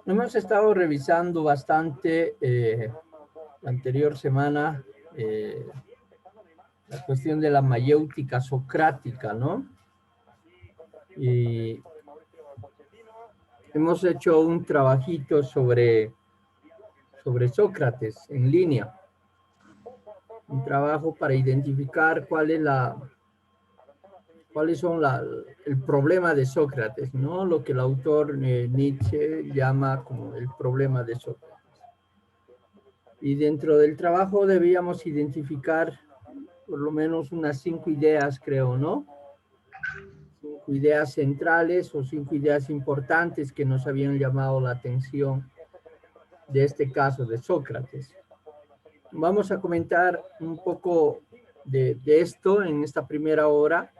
Hemos estado revisando bastante la anterior semana la cuestión de la mayéutica socrática, ¿no? Y hemos hecho un trabajito sobre Sócrates en línea. Un trabajo para identificar cuáles son el problema de Sócrates, ¿no? Lo que el autor Nietzsche llama como el problema de Sócrates. Y dentro del trabajo debíamos identificar por lo menos unas 5 ideas, creo, ¿no? 5 ideas centrales o 5 ideas importantes que nos habían llamado la atención de este caso de Sócrates. Vamos a comentar un poco de esto en esta primera hora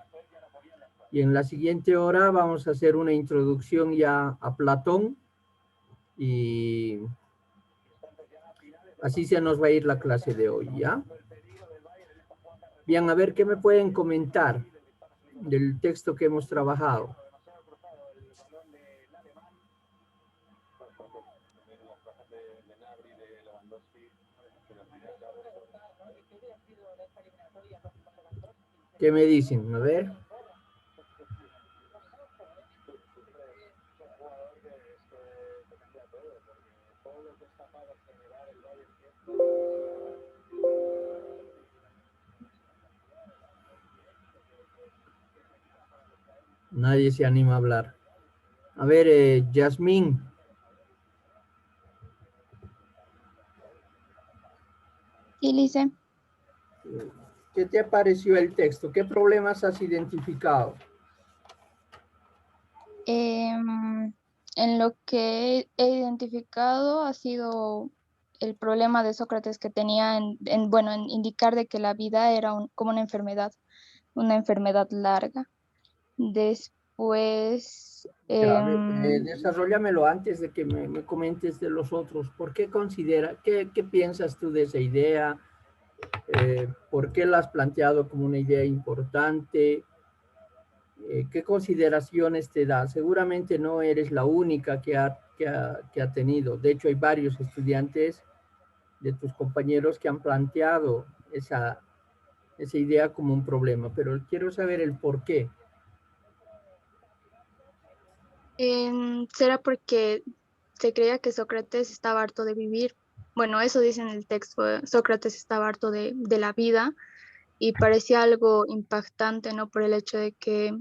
y en la siguiente hora vamos a hacer una introducción ya a Platón y así se nos va a ir la clase de hoy, ¿ya? Bien, a ver, ¿qué me pueden comentar del texto que hemos trabajado? ¿Qué me dicen? A ver. Nadie se anima a hablar. A ver, Yasmín. Sí, Lice. ¿Qué te pareció el texto? ¿Qué problemas has identificado? En lo que he identificado ha sido el problema de Sócrates que tenía en indicar de que la vida era como una enfermedad larga. Después, Ya, a ver, desarróllamelo antes de que me comentes de los otros. ¿Por qué qué piensas tú de esa idea? ¿Por qué la has planteado como una idea importante? ¿Qué consideraciones te da? Seguramente no eres la única que ha tenido. De hecho, hay varios estudiantes de tus compañeros que han planteado esa idea como un problema, pero quiero saber el por qué. será porque se creía que Sócrates estaba harto de vivir. Bueno, eso dice en el texto, Sócrates estaba harto de la vida y parecía algo impactante, ¿no? Por el hecho de que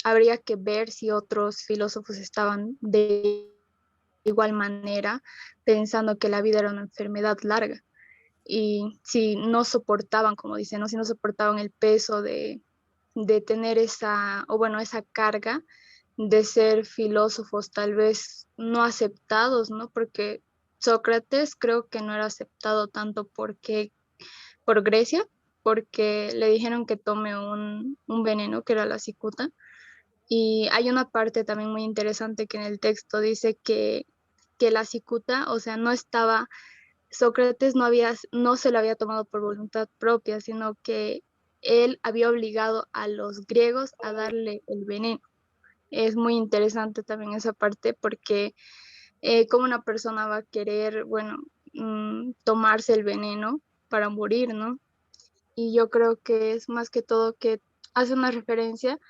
habría que ver si otros filósofos estaban de igual manera, pensando que la vida era una enfermedad larga. Y si no soportaban, como dicen, ¿no? Si no soportaban el peso de tener esa carga de ser filósofos tal vez no aceptados, ¿no? Porque Sócrates creo que no era aceptado tanto por Grecia, porque le dijeron que tome un veneno que era la cicuta. Y hay una parte también muy interesante que en el texto dice que la cicuta, o sea, no estaba, Sócrates no se lo había tomado por voluntad propia, sino que él había obligado a los griegos a darle el veneno. Es muy interesante también esa parte porque cómo una persona va a querer, bueno, tomarse el veneno para morir, ¿no? Y yo creo que es más que todo que hace una referencia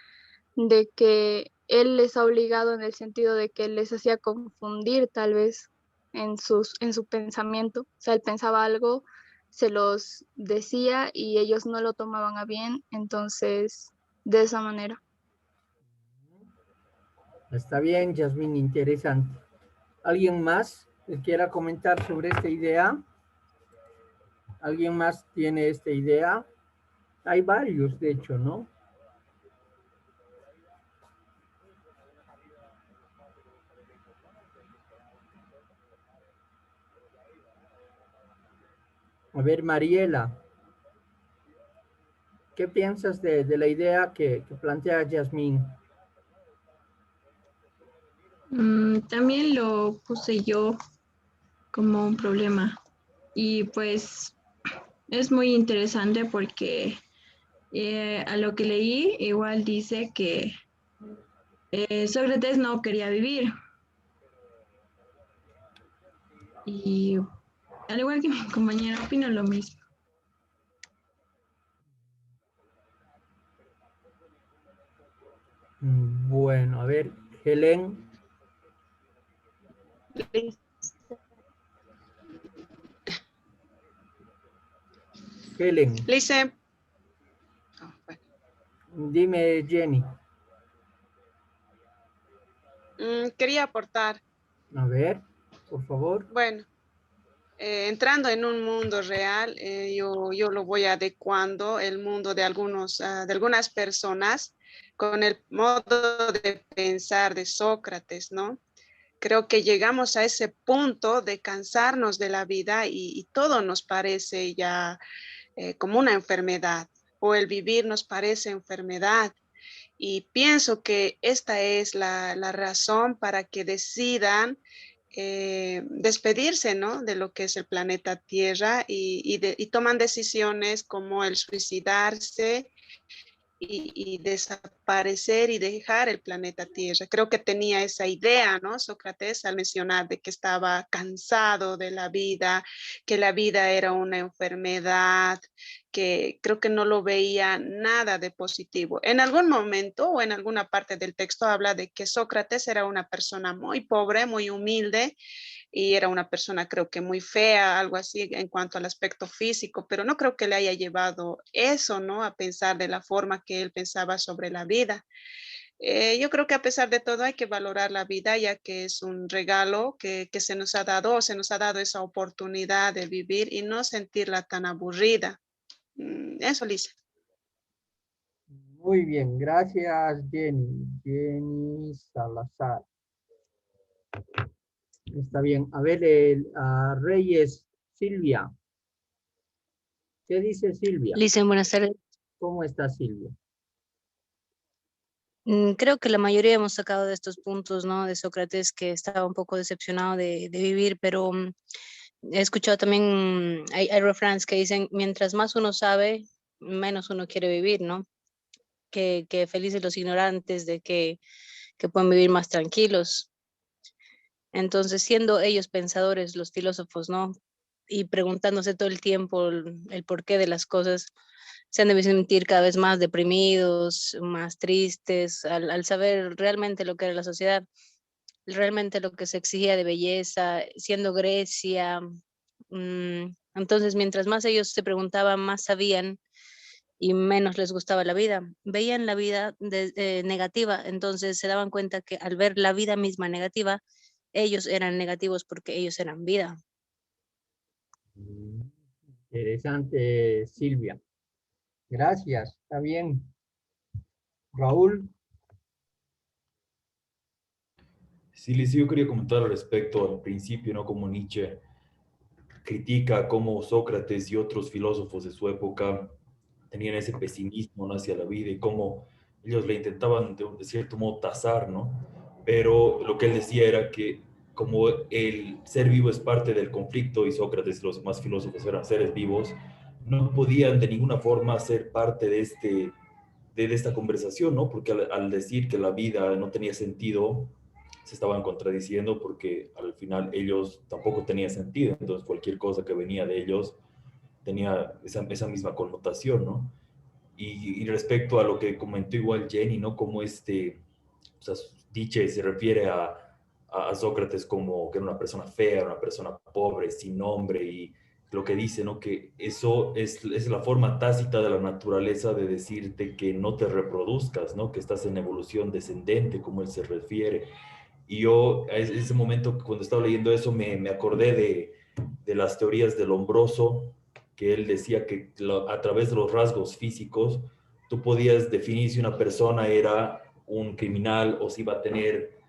de que él les ha obligado en el sentido de que les hacía confundir tal vez en su pensamiento. O sea, él pensaba algo, se los decía y ellos no lo tomaban a bien, entonces, de esa manera. Está bien, Yasmín, interesante. ¿Alguien más que quiera comentar sobre esta idea? ¿Alguien más tiene esta idea? Hay varios, de hecho, ¿no? A ver, Mariela, ¿qué piensas de la idea que plantea Yasmín? También lo puse yo como un problema y pues es muy interesante porque a lo que leí igual dice que Sócrates no quería vivir. Y al igual que mi compañera, opino lo mismo. Bueno, a ver, Helen. Helen, Le hice, dime, Jenny. quería aportar, A ver, por favor. bueno, entrando en un mundo real, yo lo voy adecuando el mundo de de algunas personas con el modo de pensar de Sócrates, ¿no? Creo que llegamos a ese punto de cansarnos de la vida y todo nos parece ya como una enfermedad, o el vivir nos parece enfermedad. Y pienso que esta es la razón para que decidan despedirse, ¿no? De lo que es el planeta Tierra y toman decisiones como el suicidarse y desaparecer y dejar el planeta Tierra. Creo que tenía esa idea, ¿no? Sócrates al mencionar de que estaba cansado de la vida, que la vida era una enfermedad, que creo que no lo veía nada de positivo. En algún momento o en alguna parte del texto habla de que Sócrates era una persona muy pobre, muy humilde, y era una persona creo que muy fea, algo así en cuanto al aspecto físico, pero no creo que le haya llevado eso, ¿no? A pensar de la forma que él pensaba sobre la vida. Yo creo que a pesar de todo hay que valorar la vida, ya que es un regalo que se nos ha dado, o se nos ha dado esa oportunidad de vivir y no sentirla tan aburrida. Eso, Lisa. Muy bien, gracias, Jenny. Jenny Salazar. Está bien. A ver, a Reyes, Silvia. ¿Qué dice Silvia? Licen, buenas tardes. ¿Cómo está Silvia? Creo que la mayoría hemos sacado de estos puntos, ¿no? De Sócrates, que estaba un poco decepcionado de vivir, pero he escuchado también, hay refranes que dicen, mientras más uno sabe, menos uno quiere vivir, ¿no? Que felices los ignorantes de que pueden vivir más tranquilos. Entonces, siendo ellos pensadores, los filósofos, ¿no? Y preguntándose todo el tiempo el porqué de las cosas, se han de sentir cada vez más deprimidos, más tristes, al saber realmente lo que era la sociedad, realmente lo que se exigía de belleza, siendo Grecia. Entonces, mientras más ellos se preguntaban, más sabían y menos les gustaba la vida. Veían la vida negativa, entonces se daban cuenta que al ver la vida misma negativa, ellos eran negativos porque ellos eran vida. Interesante, Silvia. Gracias, está bien. Raúl. Sí, Liz, yo quería comentar al respecto al principio, ¿no? Como Nietzsche critica cómo Sócrates y otros filósofos de su época tenían ese pesimismo, ¿no? Hacia la vida y cómo ellos le intentaban de cierto modo tasar, ¿no? Pero lo que él decía era que como el ser vivo es parte del conflicto y Sócrates y los demás filósofos eran seres vivos, no podían de ninguna forma ser parte de esta conversación, ¿no? Porque al decir que la vida no tenía sentido, se estaban contradiciendo porque al final ellos tampoco tenían sentido, entonces cualquier cosa que venía de ellos tenía esa misma connotación, ¿no? Y respecto a lo que comentó igual Jenny, ¿no? Como o sea, Nietzsche se refiere a Sócrates como que era una persona fea, una persona pobre, sin nombre, y lo que dice, ¿no? Que eso es la forma tácita de la naturaleza de decirte que no te reproduzcas, ¿no? Que estás en evolución descendente, como él se refiere. Y yo, en ese momento, cuando estaba leyendo eso, me acordé de las teorías del Lombroso, que él decía que a través de los rasgos físicos, tú podías definir si una persona era un criminal o si iba a tener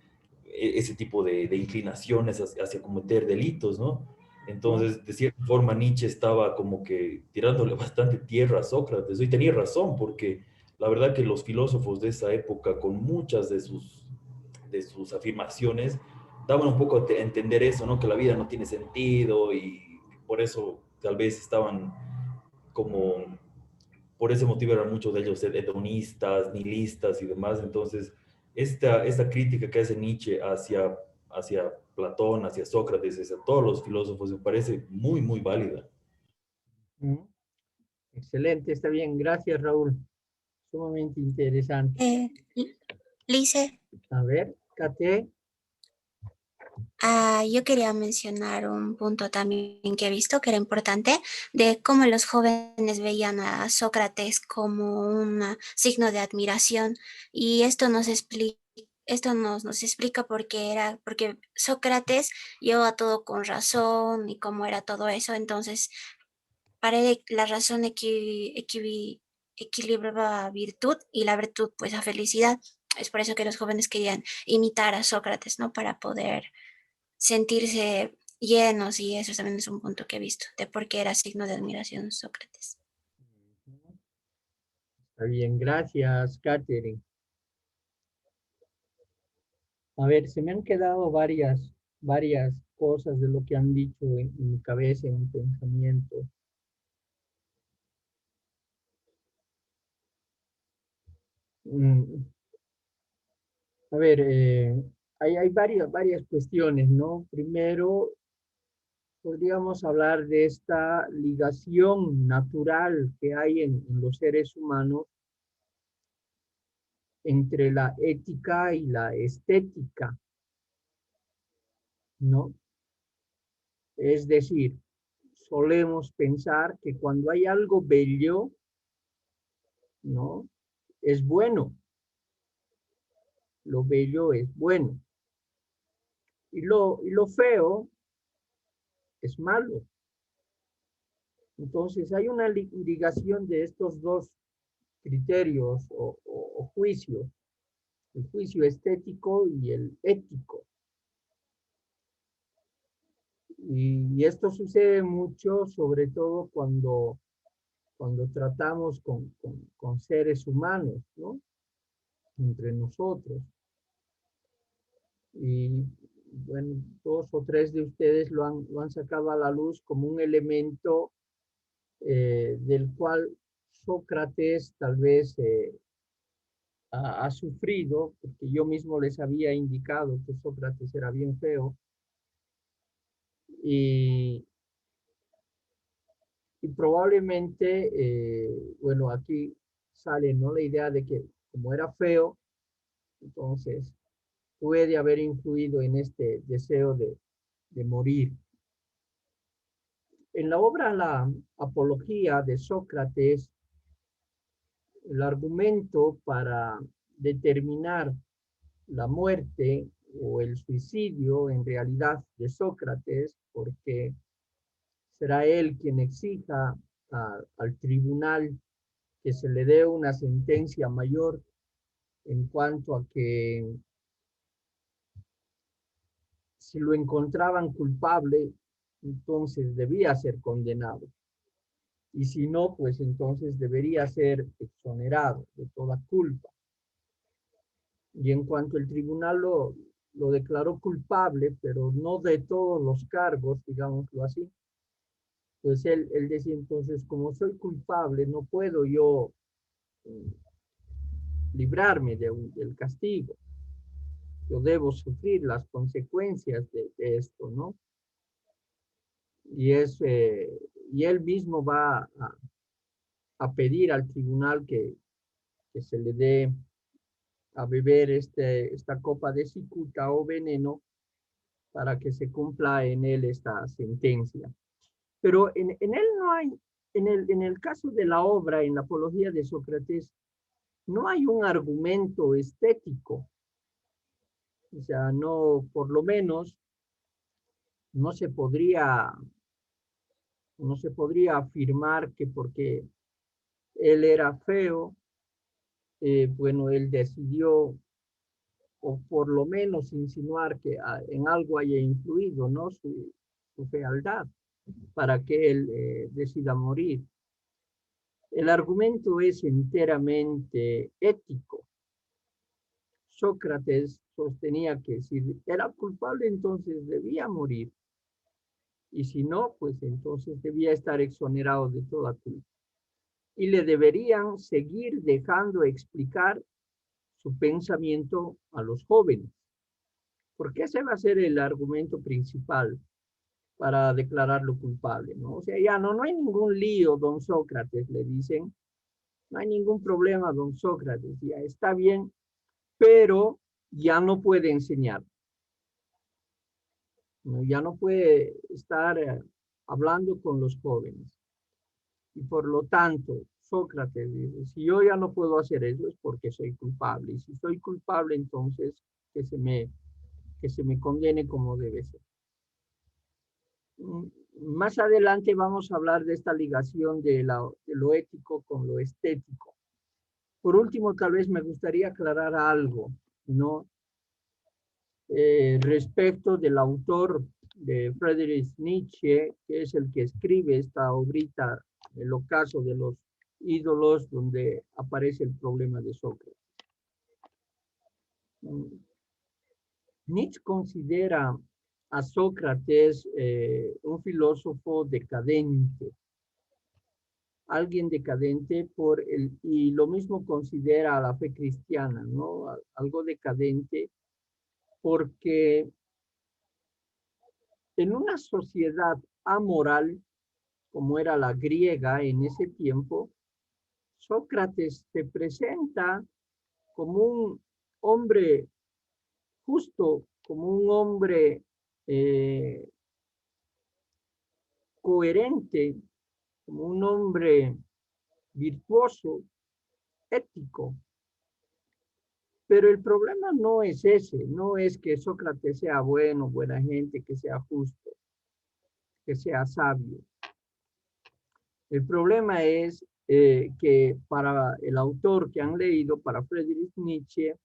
ese tipo de inclinaciones hacia cometer delitos, ¿no? Entonces, de cierta forma, Nietzsche estaba como que tirándole bastante tierra a Sócrates, y tenía razón, porque la verdad que los filósofos de esa época, con muchas de sus afirmaciones, daban un poco a entender eso, ¿no? Que la vida no tiene sentido y por eso tal vez estaban por ese motivo eran muchos de ellos hedonistas, nihilistas y demás. Entonces, esta crítica que hace Nietzsche hacia Platón, hacia Sócrates, hacia todos los filósofos, me parece muy, muy válida. Excelente, está bien. Gracias, Raúl. Sumamente interesante. Lice, A ver, Kate. yo quería mencionar un punto también que he visto que era importante, de cómo los jóvenes veían a Sócrates como un signo de admiración. Y esto nos explica por qué porque Sócrates llevaba todo con razón y cómo era todo eso. Entonces, para él la razón equilibraba virtud y la virtud pues a felicidad. Es por eso que los jóvenes querían imitar a Sócrates, ¿no? Para poder sentirse llenos, y eso también es un punto que he visto de por qué era signo de admiración Sócrates. Está bien, gracias, Catherine. A ver, se me han quedado varias cosas de lo que han dicho en mi cabeza, en mi pensamiento. A ver, hay varias cuestiones, ¿no? Primero, podríamos hablar de esta ligación natural que hay en los seres humanos entre la ética y la estética, ¿no? Es decir, solemos pensar que cuando hay algo bello, ¿no? Es bueno. Lo bello es bueno. Y lo feo es malo. Entonces hay una ligación de estos dos criterios o juicios, el juicio estético y el ético. Y esto sucede mucho, sobre todo cuando tratamos con seres humanos, ¿no? Entre nosotros. Y bueno, 2 o 3 de ustedes lo han sacado a la luz como un elemento del cual Sócrates tal vez ha sufrido, porque yo mismo les había indicado que Sócrates era bien feo, y probablemente, bueno, aquí sale, ¿no?, la idea de que como era feo, entonces puede haber influido en este deseo de morir. En la obra La Apología de Sócrates, el argumento para determinar la muerte o el suicidio en realidad de Sócrates, porque será él quien exija al tribunal que se le dé una sentencia mayor en cuanto a que si lo encontraban culpable, entonces debía ser condenado. Y si no, pues entonces debería ser exonerado de toda culpa. Y en cuanto el tribunal lo declaró culpable, pero no de todos los cargos, digámoslo así, pues él decía entonces, como soy culpable, no puedo yo librarme del castigo. Yo debo sufrir las consecuencias de esto, ¿no? Y él mismo va a pedir al tribunal que se le dé a beber esta copa de cicuta o veneno para que se cumpla en él esta sentencia. Pero en él no hay, en el caso de la obra, en la Apología de Sócrates, no hay un argumento estético. O sea, no, por lo menos, no se podría afirmar que porque él era feo, bueno, él decidió, o por lo menos insinuar que en algo haya influido, ¿no?, su fealdad para que él decida morir. El argumento es enteramente ético. Sócrates sostenía que si era culpable, entonces debía morir. Y si no, pues entonces debía estar exonerado de toda culpa. Y le deberían seguir dejando explicar su pensamiento a los jóvenes. Porque ese va a ser el argumento principal para declararlo culpable, ¿no? O sea, ya no hay ningún lío, don Sócrates, le dicen. No hay ningún problema, don Sócrates, ya está bien, pero ya no puede enseñar. ¿No? Ya no puede estar hablando con los jóvenes. Y por lo tanto, Sócrates dice, si yo ya no puedo hacer eso es porque soy culpable. Y si soy culpable, entonces que se me condene como debe ser. Más adelante vamos a hablar de esta ligación de lo ético con lo estético. Por último, tal vez me gustaría aclarar algo, ¿no? Respecto del autor de Friedrich Nietzsche, que es el que escribe esta obrita, El ocaso de los ídolos, donde aparece el problema de Sócrates. Nietzsche considera a Sócrates un filósofo decadente, alguien decadente y lo mismo considera a la fe cristiana, ¿no? Algo decadente, porque en una sociedad amoral, como era la griega en ese tiempo, Sócrates se presenta como un hombre justo, como un hombre coherente, como un hombre virtuoso, ético. Pero el problema no es ese, no es que Sócrates sea bueno, buena gente, que sea justo, que sea sabio. El problema es que para el autor que han leído, para Friedrich Nietzsche,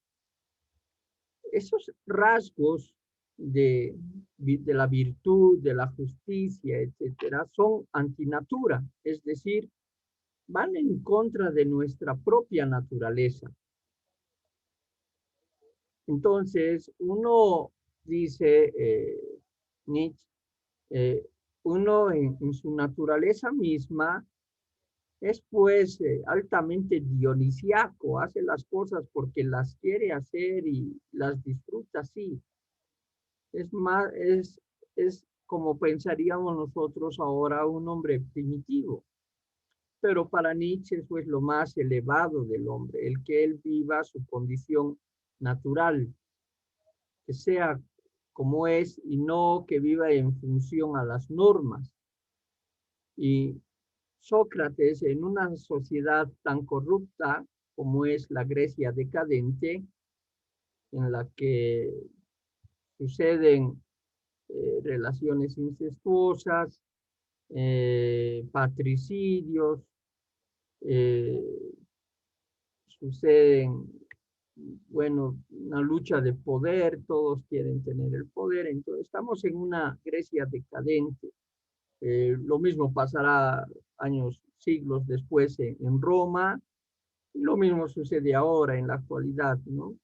esos rasgos de la virtud, de la justicia, etcétera, son antinatura, es decir, van en contra de nuestra propia naturaleza. Entonces, uno dice, Nietzsche, uno en su naturaleza misma es pues altamente dionisiaco, hace las cosas porque las quiere hacer y las disfruta así. Es como pensaríamos nosotros ahora un hombre primitivo. Pero para Nietzsche eso es lo más elevado del hombre, el que él viva su condición natural, que sea como es y no que viva en función a las normas. Y Sócrates, en una sociedad tan corrupta como es la Grecia decadente, en la que suceden relaciones incestuosas, patricidios, suceden, bueno, una lucha de poder, todos quieren tener el poder, entonces estamos en una Grecia decadente. Lo mismo pasará siglos después en Roma, y lo mismo sucede ahora en la actualidad, ¿no?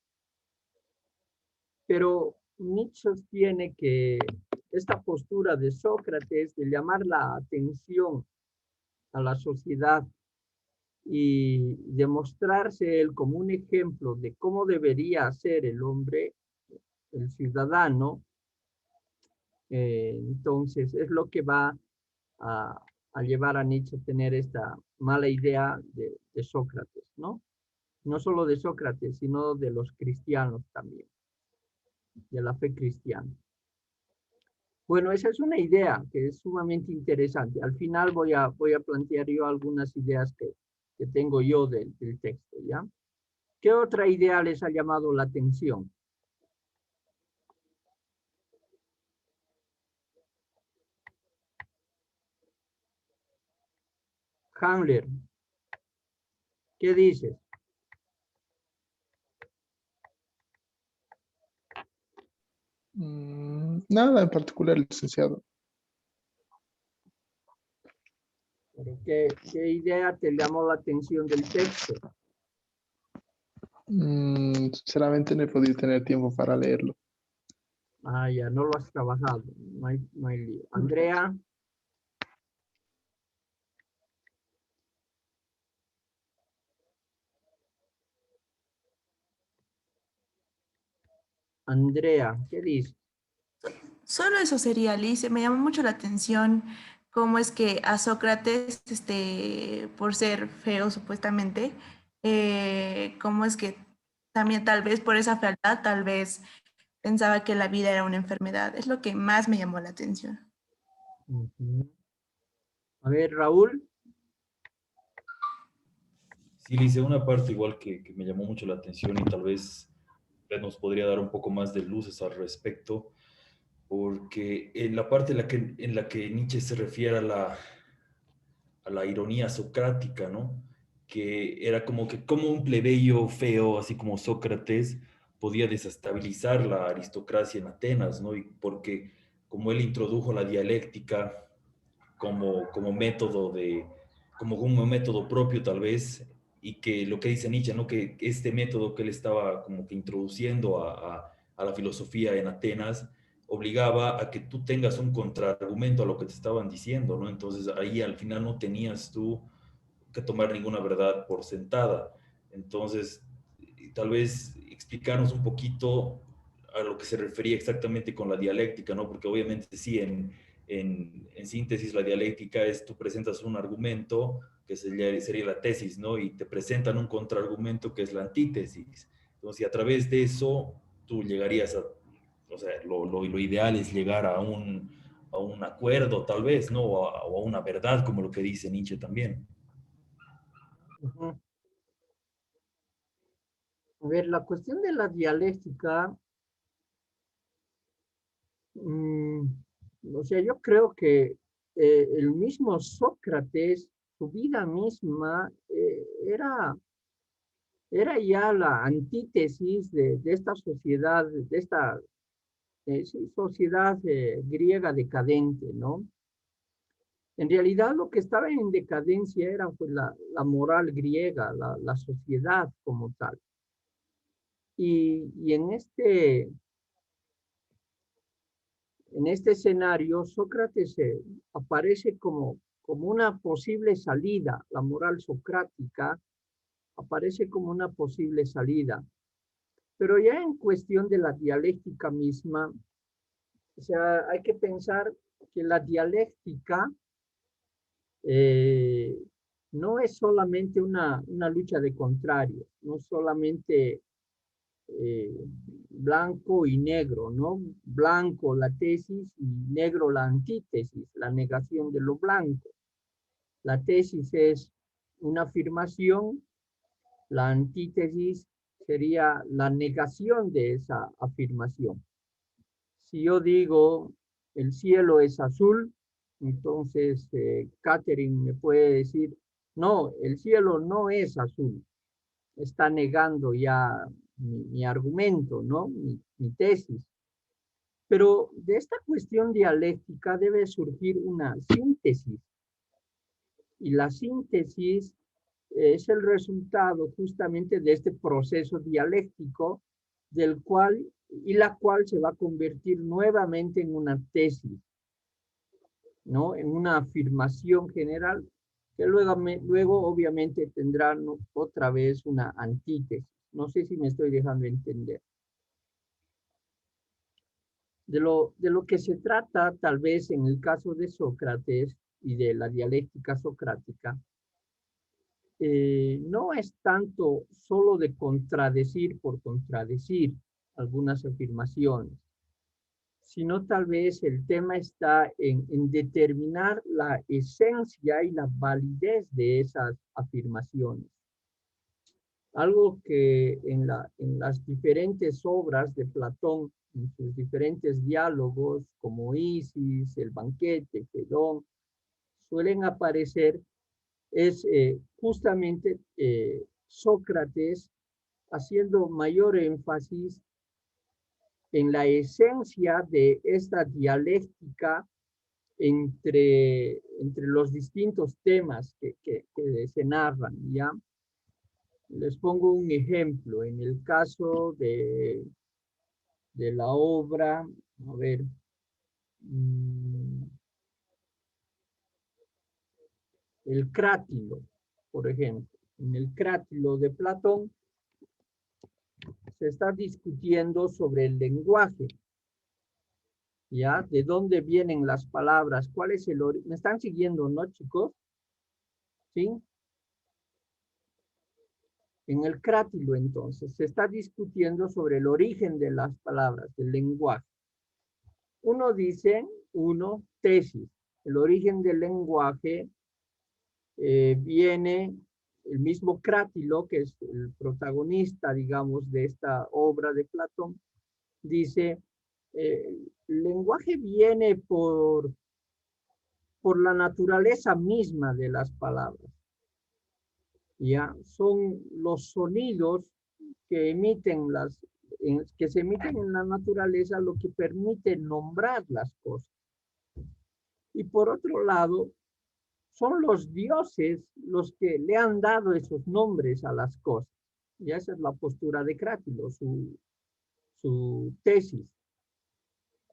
Pero Nietzsche sostiene que esta postura de Sócrates de llamar la atención a la sociedad y demostrarse él como un ejemplo de cómo debería ser el hombre, el ciudadano, entonces es lo que va a llevar a Nietzsche a tener esta mala idea de Sócrates, ¿no? No solo de Sócrates, sino de los cristianos también, de la fe cristiana. Bueno, esa es una idea que es sumamente interesante. Al final voy a plantear yo algunas ideas que tengo yo del texto, ¿ya? ¿Qué otra idea les ha llamado la atención? Hamler, ¿qué dices? Nada en particular, licenciado. ¿Pero qué idea te llamó la atención del texto? Sinceramente no he podido tener tiempo para leerlo. Ah, ya, no lo has trabajado, no hay lío. Andrea. Andrea, ¿qué dice? Solo eso sería, Liz. Me llamó mucho la atención cómo es que a Sócrates, por ser feo supuestamente, cómo es que también tal vez por esa fealdad, tal vez pensaba que la vida era una enfermedad. Es lo que más me llamó la atención. Ujú. A ver, Raúl. Sí, le hice una parte igual que me llamó mucho la atención y tal vez nos podría dar un poco más de luces al respecto, porque en la parte en la que Nietzsche se refiere a la ironía socrática, ¿no? Que era como que como un plebeyo feo, así como Sócrates, podía desestabilizar la aristocracia en Atenas, ¿no? Y porque como él introdujo la dialéctica como método como un método propio tal vez, y que lo que dice Nietzsche, ¿no? Que este método que él estaba como que introduciendo a la filosofía en Atenas, obligaba a que tú tengas un contraargumento a lo que te estaban diciendo, ¿no? Entonces ahí al final no tenías tú que tomar ninguna verdad por sentada. Entonces, tal vez explicarnos un poquito a lo que se refería exactamente con la dialéctica, ¿no? Porque obviamente sí, en síntesis la dialéctica es tú presentas un argumento que sería la tesis, ¿no? Y te presentan un contraargumento que es la antítesis. Entonces, y a través de eso tú llegarías a, o sea, lo ideal es llegar a un acuerdo tal vez, ¿no? O a una verdad, como lo que dice Nietzsche también. Ujú. A ver, la cuestión de la dialéctica, mm, o sea, yo creo que el mismo Sócrates, su vida misma, era ya la antítesis de esta sociedad, de esta sí, sociedad griega decadente, ¿no? En realidad lo que estaba en decadencia era pues, la moral griega, la sociedad como tal. Y en este escenario, Sócrates aparece como una posible salida, la moral socrática aparece como una posible salida. Pero ya en cuestión de la dialéctica misma, o sea, hay que pensar que la dialéctica eh, no es solamente una lucha de contrarios, no solamente eh, blanco y negro, ¿no? Blanco la tesis y negro la antítesis, la negación de lo blanco. La tesis es una afirmación, la antítesis sería la negación de esa afirmación. Si yo digo el cielo es azul, entonces Catherine me puede decir, no, el cielo no es azul. Está negando ya mi argumento, ¿no? Mi tesis. Pero de esta cuestión dialéctica debe surgir una síntesis. Y la síntesis es el resultado justamente de este proceso dialéctico del cual y la cual se va a convertir nuevamente en una tesis, ¿no? En una afirmación general que luego obviamente tendrá otra vez una antítesis. No sé si me estoy dejando entender. De lo que se trata, tal vez en el caso de Sócrates y de la dialéctica socrática, no es tanto solo de contradecir por contradecir algunas afirmaciones, sino tal vez el tema está en determinar la esencia y la validez de esas afirmaciones. Algo que en las diferentes obras de Platón, en sus diferentes diálogos, como Isis, el banquete, Fedón, suelen aparecer, es justamente Sócrates haciendo mayor énfasis en la esencia de esta dialéctica entre los distintos temas que se narran, ¿ya? Les pongo un ejemplo. En el caso de la obra, a ver, el Crátilo, por ejemplo. En el Crátilo de Platón se está discutiendo sobre el lenguaje. ¿Ya? ¿De dónde vienen las palabras? ¿Cuál es el origen? ¿Me están siguiendo, no, chicos? ¿Sí? En el crátilo, entonces, se está discutiendo sobre el origen de las palabras, del lenguaje. Uno dice, tesis. El origen del lenguaje viene el mismo Crátilo, que es el protagonista, digamos, de esta obra de Platón, dice, el lenguaje viene por la naturaleza misma de las palabras. Ya son los sonidos que emiten que se emiten en la naturaleza lo que permite nombrar las cosas. Y por otro lado, son los dioses los que le han dado esos nombres a las cosas. Y esa es la postura de Crátilo, su tesis.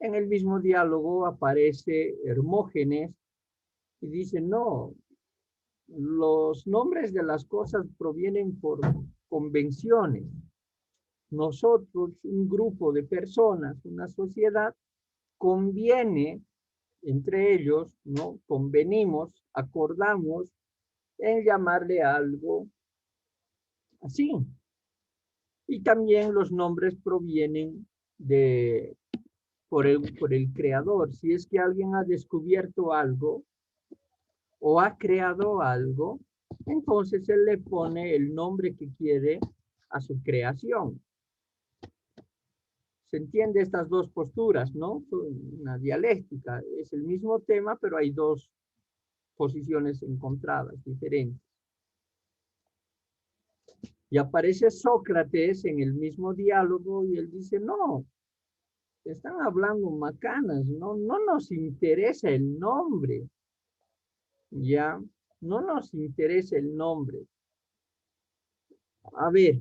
En el mismo diálogo aparece Hermógenes y dice, no, los nombres de las cosas provienen por convenciones. Nosotros, un grupo de personas, una sociedad, conviene entre ellos, ¿no? Convenimos, acordamos en llamarle algo así. Y también los nombres provienen por el creador. Si es que alguien ha descubierto algo o ha creado algo, entonces él le pone el nombre que quiere a su creación. Se entiende estas dos posturas, ¿no? Una dialéctica. Es el mismo tema, pero hay dos posiciones encontradas, diferentes. Y aparece Sócrates en el mismo diálogo y él dice, no, están hablando macanas, no nos interesa el nombre. Ya, no nos interesa el nombre. A ver,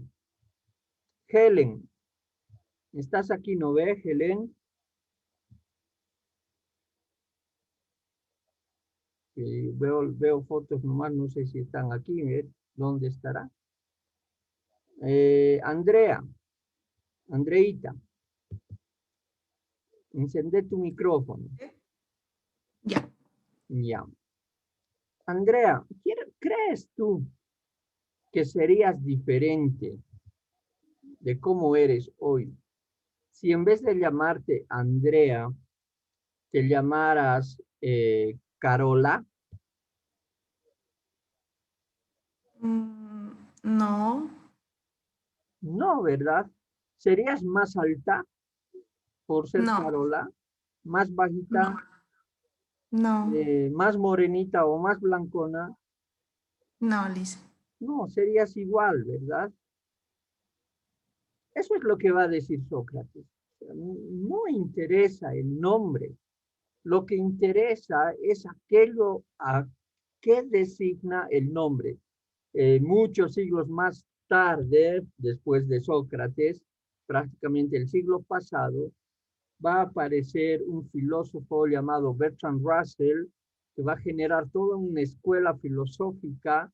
Helen, ¿estás aquí, no ves, Helen? Veo fotos nomás, no sé si están aquí, ¿dónde estará? Andreita, encende tu micrófono. Ya. Ya. Andrea, ¿crees tú que serías diferente de cómo eres hoy si en vez de llamarte Andrea, te llamaras Carola? No. No, ¿verdad? ¿Serías más alta por ser No. Carola? ¿Más bajita? No. ¿Más morenita o más blancona? No, Liz. No, serías igual, ¿verdad? Eso es lo que va a decir Sócrates. No interesa el nombre. Lo que interesa es aquello a qué designa el nombre. Muchos siglos más tarde, después de Sócrates, prácticamente el siglo pasado, va a aparecer un filósofo llamado Bertrand Russell, que va a generar toda una escuela filosófica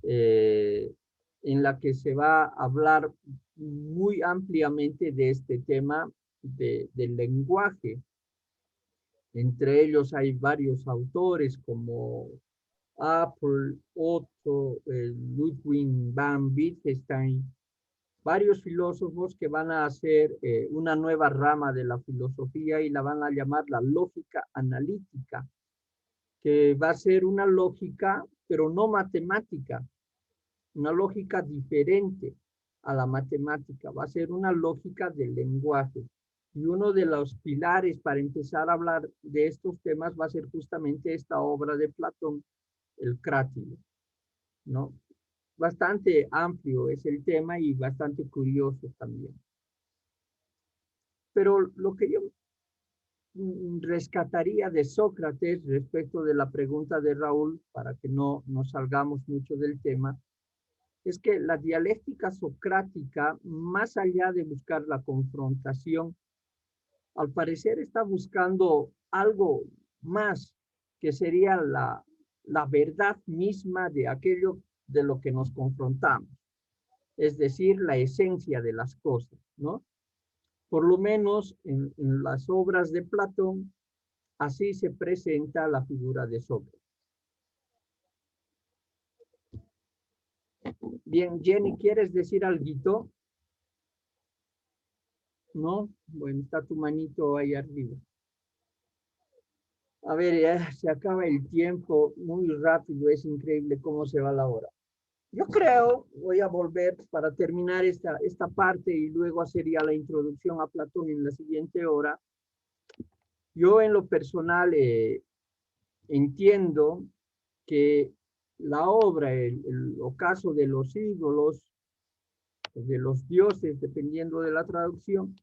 en la que se va a hablar muy ampliamente de este tema del lenguaje. Entre ellos hay varios autores como Apple, Otto, Ludwig van Wittgenstein, varios filósofos que van a hacer una nueva rama de la filosofía y la van a llamar la lógica analítica, que va a ser una lógica, pero no matemática, una lógica diferente a la matemática, va a ser una lógica del lenguaje. Y uno de los pilares para empezar a hablar de estos temas va a ser justamente esta obra de Platón, el Crátilo, ¿no? Bastante amplio es el tema y bastante curioso también. Pero lo que yo rescataría de Sócrates respecto de la pregunta de Raúl, para que no nos salgamos mucho del tema, es que la dialéctica socrática, más allá de buscar la confrontación, al parecer está buscando algo más, que sería la verdad misma de aquello de lo que nos confrontamos, es decir, la esencia de las cosas. ¿no? Por lo menos en las obras de Platón, así se presenta la figura de Sócrates. Bien, Jenny, ¿quieres decir algo? ¿No? Bueno, está tu manito ahí arriba. A ver, ya se acaba el tiempo muy rápido, es increíble cómo se va la hora. Yo creo, voy a volver para terminar esta parte y luego hacería la introducción a Platón en la siguiente hora. Yo en lo personal entiendo que la obra, el ocaso de los ídolos, de los dioses, dependiendo de la traducción,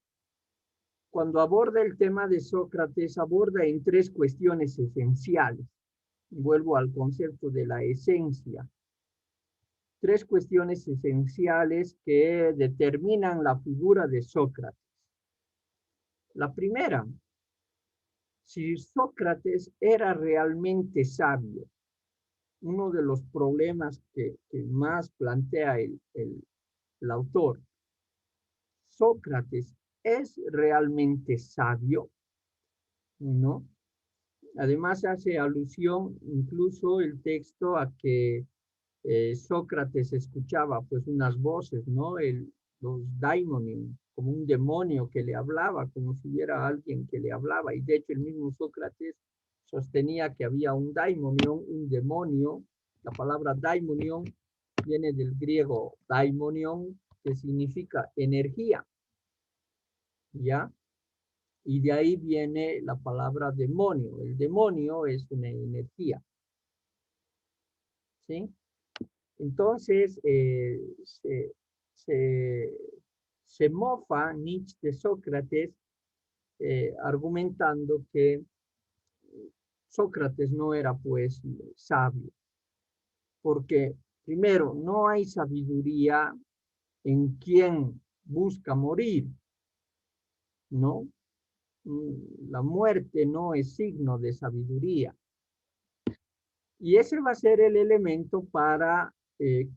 cuando aborda el tema de Sócrates, aborda en tres cuestiones esenciales. Vuelvo al concepto de la esencia. Tres cuestiones esenciales que determinan la figura de Sócrates. La primera, si Sócrates era realmente sabio, uno de los problemas que más plantea el autor, ¿Sócrates es realmente sabio? ¿No? Además hace alusión incluso el texto a que Sócrates escuchaba pues unas voces, ¿no? Los daimonios, como un demonio que le hablaba, como si hubiera alguien que le hablaba. Y de hecho el mismo Sócrates sostenía que había un daimonion, un demonio. La palabra daimonion viene del griego daimonion, que significa energía, ¿ya? Y de ahí viene la palabra demonio. El demonio es una energía, ¿sí? Entonces, se mofa Nietzsche de Sócrates argumentando que Sócrates no era pues sabio, porque primero, no hay sabiduría en quien busca morir, ¿no? La muerte no es signo de sabiduría. Y ese va a ser el elemento para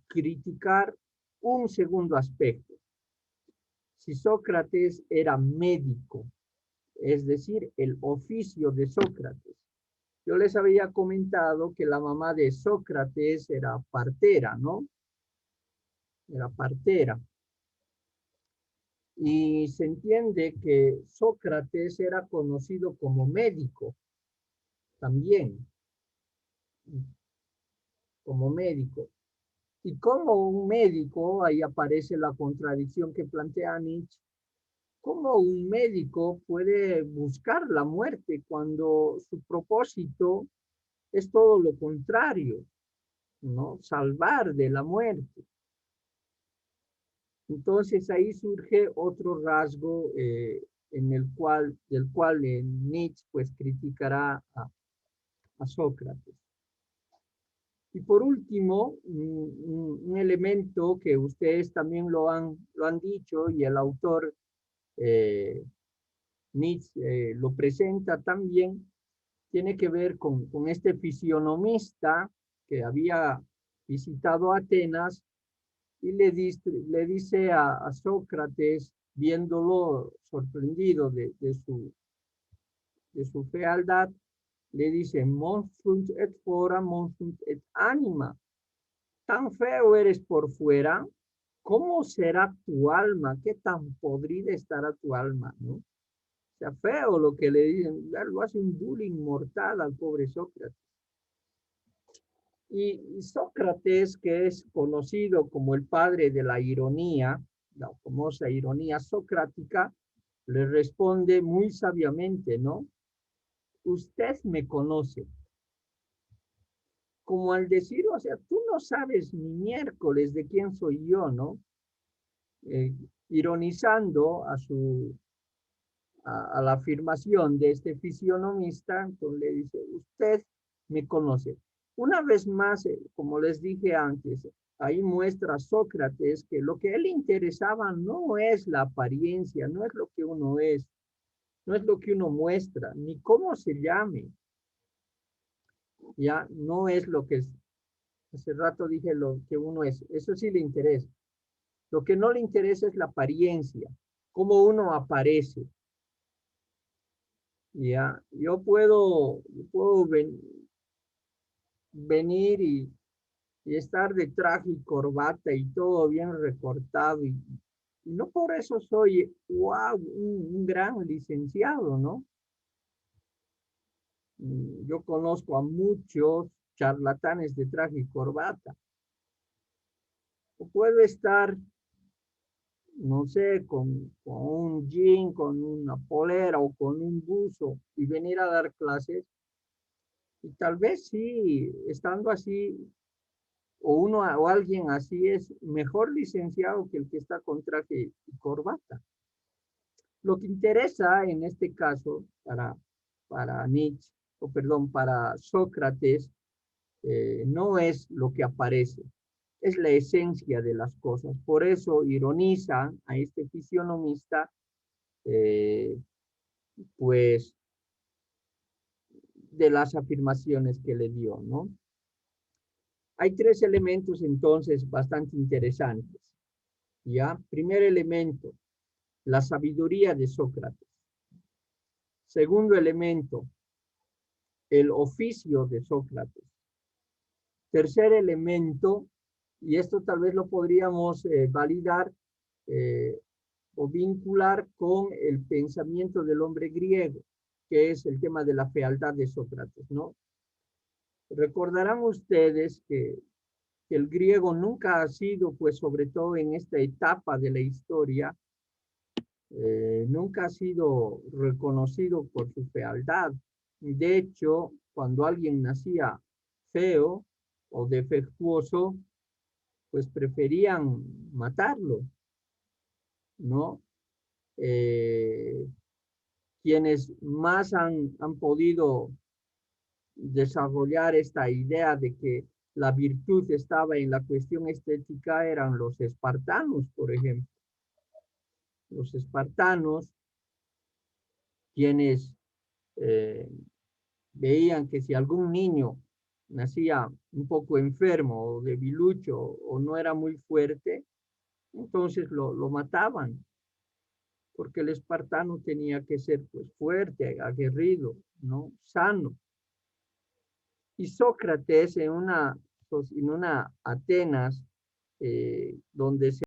criticar un segundo aspecto. Si Sócrates era médico, es decir, el oficio de Sócrates. Yo les había comentado que la mamá de Sócrates era partera, ¿no? Era partera. Y se entiende que Sócrates era conocido como médico también, como médico. Y como un médico, ahí aparece la contradicción que plantea Nietzsche, ¿cómo un médico puede buscar la muerte cuando su propósito es todo lo contrario, ¿no? Salvar de la muerte. Entonces ahí surge otro rasgo del cual Nietzsche pues criticará a Sócrates. Y por último, un elemento que ustedes también lo han dicho y el autor Nietzsche lo presenta también, tiene que ver con este fisionomista que había visitado Atenas y le dice a Sócrates, viéndolo sorprendido de su fealdad, le dice, monstrunt et fora, monstrunt et anima. Tan feo eres por fuera, ¿cómo será tu alma? ¿Qué tan podrida estará tu alma? ¿No? O sea, feo lo que le dicen, lo hace un bullying mortal al pobre Sócrates. Y Sócrates, que es conocido como el padre de la ironía, la famosa ironía socrática, le responde muy sabiamente, ¿no? Usted me conoce. Como al decir, o sea, tú no sabes ni miércoles de quién soy yo, ¿no? Ironizando a la afirmación de este fisionomista, entonces le dice, usted me conoce. Una vez más, como les dije antes, ahí muestra Sócrates que lo que a él le interesaba no es la apariencia, no es lo que uno es, no es lo que uno muestra, ni cómo se llame. Ya no es lo que es. Hace rato dije lo que uno es. Eso sí le interesa. Lo que no le interesa es la apariencia. cómo uno aparece. Ya, yo puedo venir y estar de traje y corbata y todo bien recortado y no por eso soy, wow, un gran licenciado, ¿no? Yo conozco a muchos charlatanes de traje y corbata. O puedo estar, no sé, con un jean, con una polera o con un buzo y venir a dar clases. Y tal vez sí, estando así, o alguien así es mejor licenciado que el que está con traje y corbata. Lo que interesa en este caso para Nietzsche, o perdón, para Sócrates, no es lo que aparece, es la esencia de las cosas. Por eso ironiza a este fisionomista, pues, de las afirmaciones que le dio, ¿no? Hay tres elementos entonces bastante interesantes, ¿ya? Primer elemento, la sabiduría de Sócrates. Segundo elemento, el oficio de Sócrates. Tercer elemento, y esto tal vez lo podríamos validar o vincular con el pensamiento del hombre griego, que es el tema de la fealdad de Sócrates, ¿no? Recordarán ustedes que el griego nunca ha sido, pues sobre todo en esta etapa de la historia, nunca ha sido reconocido por su fealdad. De hecho, cuando alguien nacía feo o defectuoso, pues preferían matarlo, ¿no? Quienes más han podido desarrollar esta idea de que la virtud estaba en la cuestión estética eran los espartanos, por ejemplo. Los espartanos, quienes veían que si algún niño nacía un poco enfermo o debilucho o no era muy fuerte, entonces lo mataban, porque el espartano tenía que ser pues fuerte, aguerrido, ¿no? Sano. Y Sócrates en una Atenas donde se